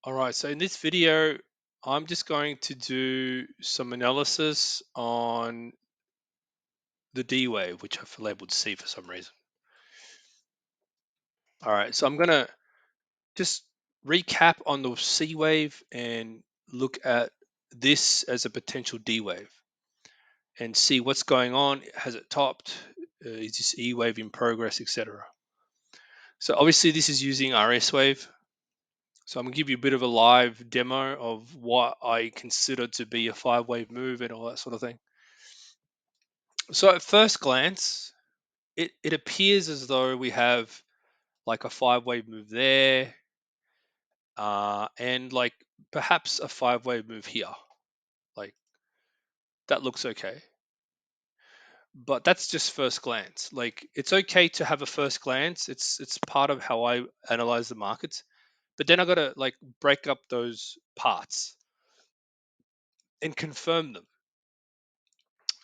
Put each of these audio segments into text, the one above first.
All right, so in this video, I'm just going to do some analysis on the D wave, which I've labeled C for some reason. All right, so I'm going to just recap on the C wave and look at this as a potential D wave and see what's going on. Has it topped? Is this E wave in progress, etc.? So obviously, this is using AriasWave. So I'm gonna give you a bit of a live demo of what I consider to be a 5 wave move and all that sort of thing. So at first glance, it appears as though we have like a 5 wave move there, and like perhaps a 5 wave move here. Like that looks okay. But that's just first glance. Like it's okay to have a first glance. It's part of how I analyze the markets. But then I gotta like break up those parts and confirm them.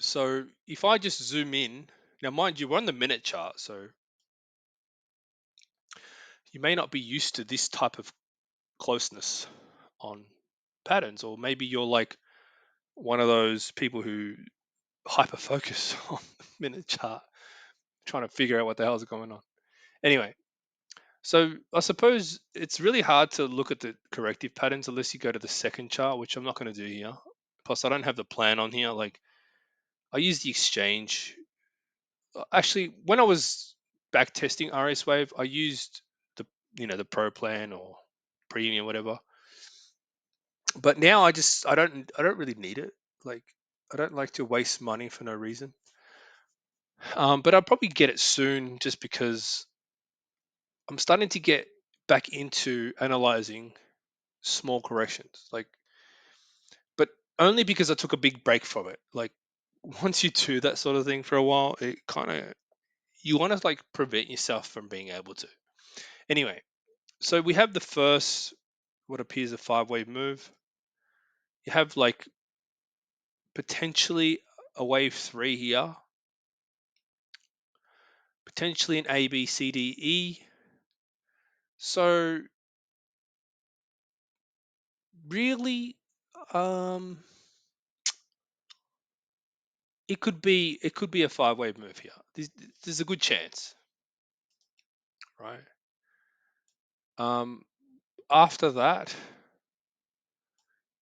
So if I just zoom in, now mind you, we're on the minute chart, so you may not be used to this type of closeness on patterns, or maybe you're like one of those people who hyper focus on the minute chart, trying to figure out what the hell is going on. Anyway, so I suppose it's really hard to look at the corrective patterns unless you go to the second chart, which I'm not going to do here. Plus, I don't have the plan on here. Like I use the exchange. Actually, when I was back testing AriasWave, I used the the Pro plan or Premium, whatever. But now I don't really need it. Like I don't like to waste money for no reason. But I'll probably get it soon just because I'm starting to get back into analyzing small corrections. Like, but only because I took a big break from it. Like once you do that sort of thing for a while, it kind of you want to like prevent yourself from being able to. Anyway, so we have the first what appears a 5 wave move. You have like potentially a wave three here, potentially an A, B, C, D, E. So really, um, it could be a 5 wave move here. There's a good chance, right? Um, After that,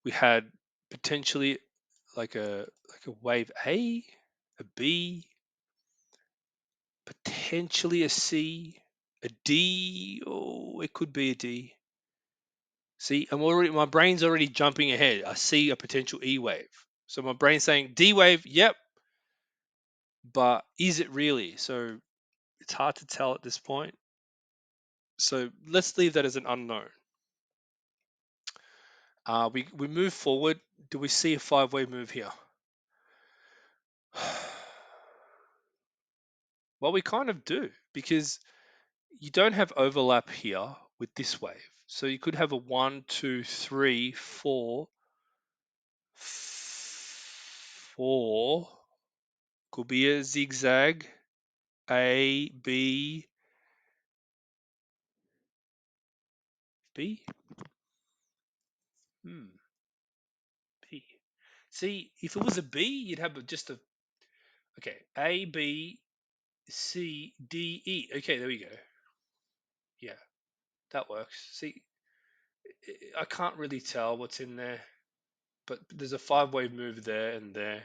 we had potentially like a wave a B, potentially a C, a D. Oh, it could be a D. See, my brain's already jumping ahead. I see a potential E wave. So my brain's saying D wave, yep, but is it really? So it's hard to tell at this point. So let's leave that as an unknown. We move forward. Do we see a 5 wave move here? Well, we kind of do because you don't have overlap here with this wave. So you could have a one, two, three, four. Could be a zigzag. A, B, B. Hmm. B. See, if it was a B, you'd have just a okay. A, B, C, D, E. Okay, there we go. Yeah, that works. See, I can't really tell what's in there, but there's a 5 wave move there and there.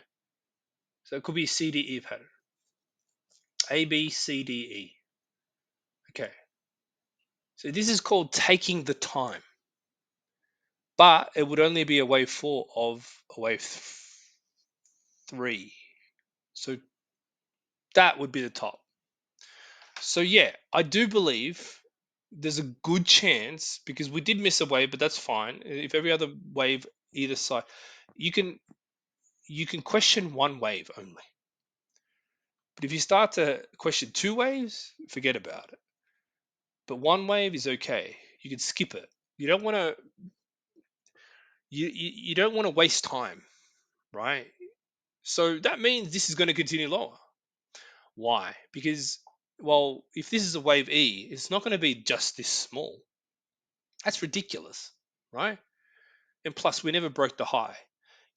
So it could be a C, D, E pattern. A, B, C, D, E. Okay. So this is called taking the time, but it would only be a wave four of a wave three. So that would be the top. So yeah, I do believe there's a good chance because we did miss a wave, but that's fine. If every other wave either side, you can you can question one wave only. But if you start to question two waves, forget about it. But one wave is okay. You can skip it. You don't want to you don't want to waste time, right? So that means this is going to continue lower. Why? Because well, if this is a wave E, it's not going to be just this small. That's ridiculous. right? And plus, we never broke the high.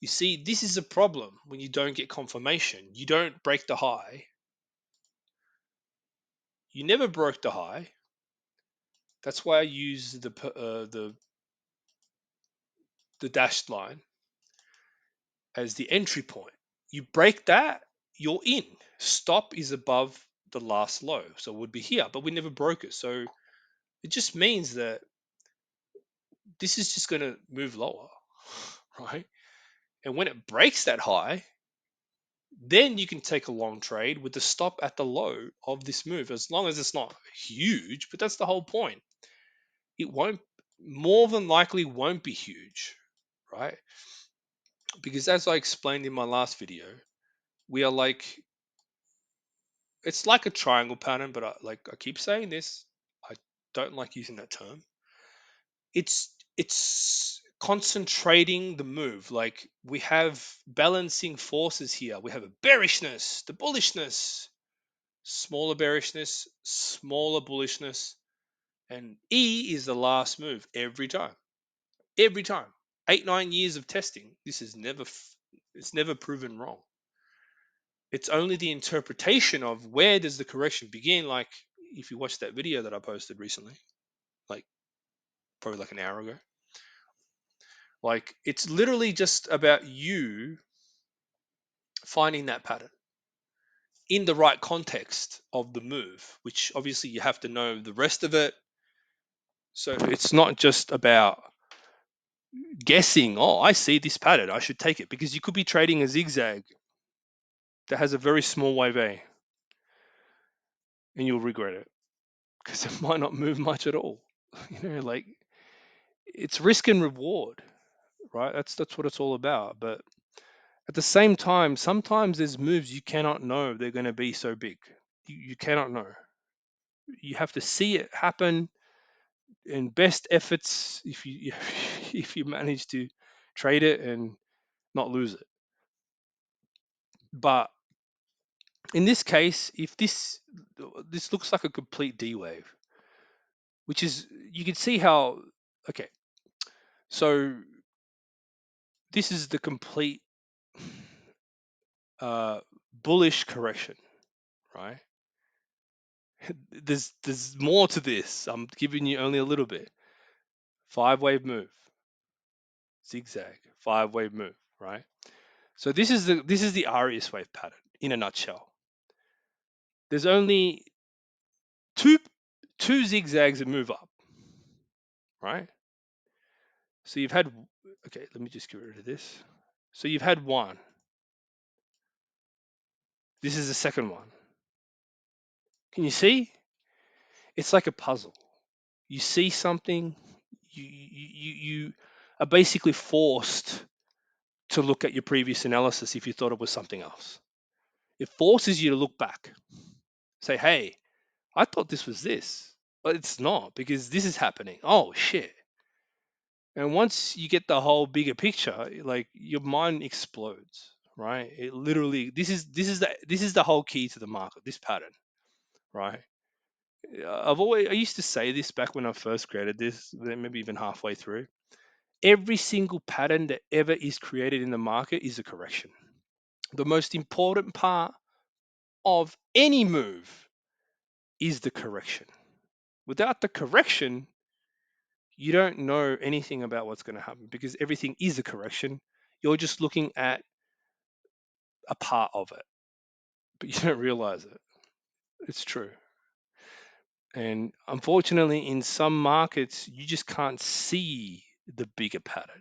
You see, this is a problem when you don't get confirmation. You don't break the high. You never broke the high. That's why I use the dashed line as the entry point. You break that, you're in. Stop is above the last low, so it would be here, but we never broke it. So it just means that this is just going to move lower, right? And when it breaks that high, then you can take a long trade with the stop at the low of this move, as long as it's not huge. But that's the whole point. It won't, more than likely, won't be huge, right? Because as I explained in my last video, we are like, it's like a triangle pattern, but I keep saying this. I don't like using that term. It's concentrating the move. Like we have balancing forces here. We have a bearishness, the bullishness, smaller bearishness, smaller bullishness, and E is the last move every time. Every time. 8-9 years of testing. This is it's never proven wrong. It's only the interpretation of where does the correction begin. Like if you watch that video that I posted recently, like probably like an hour ago, like it's literally just about you finding that pattern in the right context of the move, which obviously you have to know the rest of it. So it's not just about guessing, oh, I see this pattern, I should take it, because you could be trading a zigzag that has a very small wave A and you'll regret it because it might not move much at all. Like it's risk and reward, right? That's what it's all about. But at the same time, sometimes there's moves you cannot know they're going to be so big. You cannot know. You have to see it happen in best efforts if you if you manage to trade it and not lose it. But in this case, if this looks like a complete D wave, which is you can see how okay. So this is the complete uh, bullish correction, right? There's more to this. I'm giving you only a little bit. 5-wave move, zigzag, 5-wave move, right? So this is the AriasWave pattern in a nutshell. There's only two zigzags that move up, right? So you've had okay. Let me just get rid of this. So you've had one. This is the second one. Can you see? It's like a puzzle. You see something, you are basically forced to look at your previous analysis if you thought it was something else. It forces you to look back, say, hey, I thought this was this, but it's not because this is happening. Oh shit. And once you get the whole bigger picture, like your mind explodes, right? It literally this is the whole key to the market, this pattern, right? I used to say this back when I first created this, maybe even halfway through. Every single pattern that ever is created in the market is a correction. The most important part of any move is the correction. Without the correction, you don't know anything about what's going to happen because everything is a correction. You're just looking at a part of it, but you don't realize it. It's true. And unfortunately, in some markets, you just can't see the bigger pattern.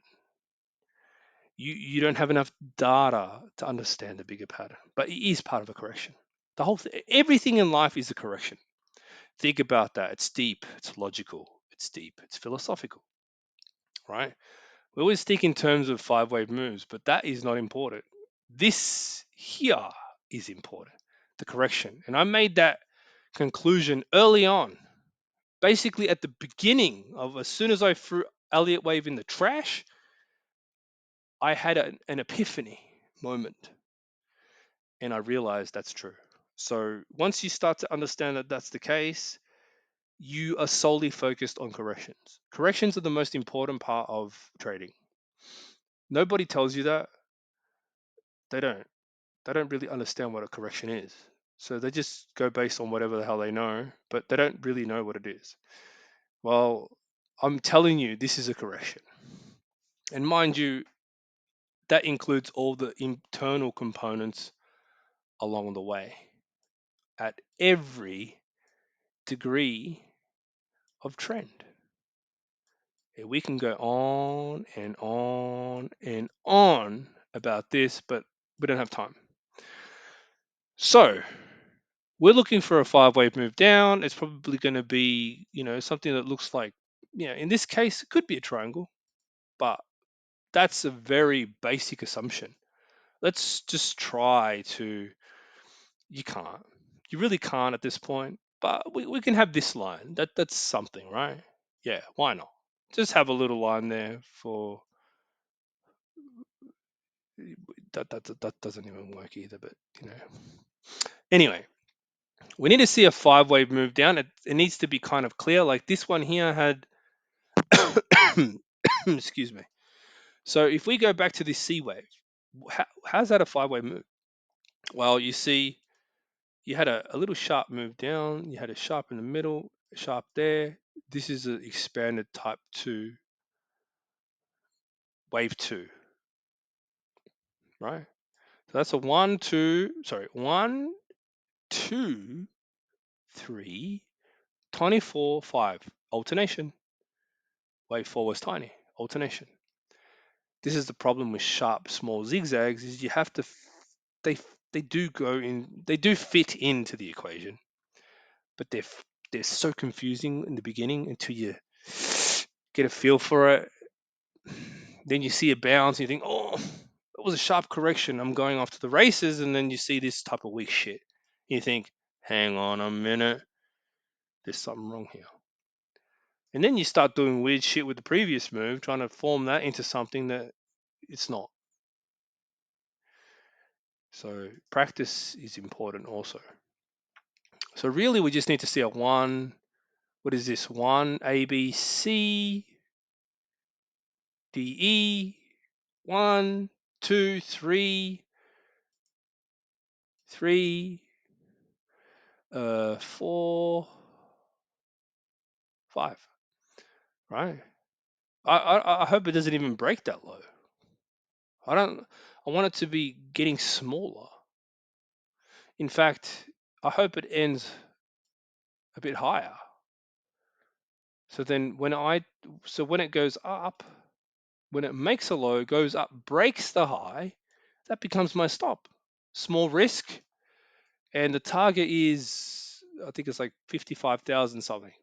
You don't have enough data to understand the bigger pattern, but it is part of a correction. Everything in life is a correction. Think about that. It's deep, it's logical, it's deep, it's philosophical, right? We always think in terms of 5-wave moves, but that is not important. This here is important, the correction. And I made that conclusion early on, basically at the beginning of as soon as I threw AriaWave in the trash, I had an epiphany moment and I realized that's true. So once you start to understand that that's the case, you are solely focused on corrections. Corrections are the most important part of trading. Nobody tells you that. They don't. They don't really understand what a correction is. So they just go based on whatever the hell they know, but they don't really know what it is. Well, I'm telling you, this is a correction. And mind you, that includes all the internal components along the way at every degree of trend. We can go on and on and on about this, but we don't have time. So we're looking for a 5-wave move down. It's probably going to be, something that looks like, in this case, it could be a triangle, but that's a very basic assumption. Let's just try to, you can't, you really can't at this point, but we can have this line. That's something, right? Yeah, why not? Just have a little line there for, that doesn't even work either, but anyway, we need to see a 5-wave move down. It needs to be kind of clear, like this one here had excuse me. So if we go back to this C wave, how's that a 5-wave move? Well, you see you had a little sharp move down, you had a sharp in the middle, a sharp there. This is an expanded type 2 wave 2, right? So that's a 1 2, 3 24 5 alternation. Wave 4 was tiny alternation. This is the problem with sharp small zigzags, is you have to they they do go in, they do fit into the equation, but they're so confusing in the beginning until you get a feel for it. Then you see a bounce and you think, oh, it was a sharp correction, I'm going off to the races. And then you see this type of weak shit, you think, hang on a minute, there's something wrong here. And then you start doing weird shit with the previous move, trying to form that into something that it's not. So practice is important also. So really we just need to see a 1, what is this, 1 A B C D E, 1 2 3 3 4 5, right? I hope it doesn't even break that low. I want it to be getting smaller. In fact, I hope it ends a bit higher. So then when it goes up, when it makes a low, goes up, breaks the high, that becomes my stop. Small risk, and the target is, I think it's like 55,000 something.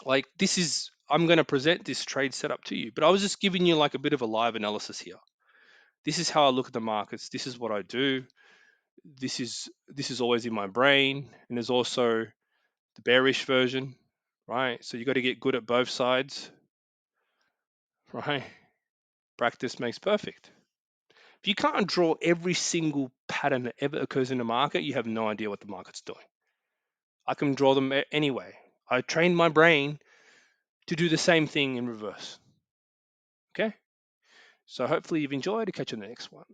Like this is, I'm going to present this trade setup to you, but I was just giving you like a bit of a live analysis here. This is how I look at the markets. This is what I do. This is always in my brain, and there's also the bearish version, right? So you got to get good at both sides, right? Practice makes perfect. If you can't draw every single pattern that ever occurs in the market, you have no idea what the market's doing. I can draw them anyway. I trained my brain to do the same thing in reverse. Okay? So hopefully you've enjoyed. Catch you on the next one.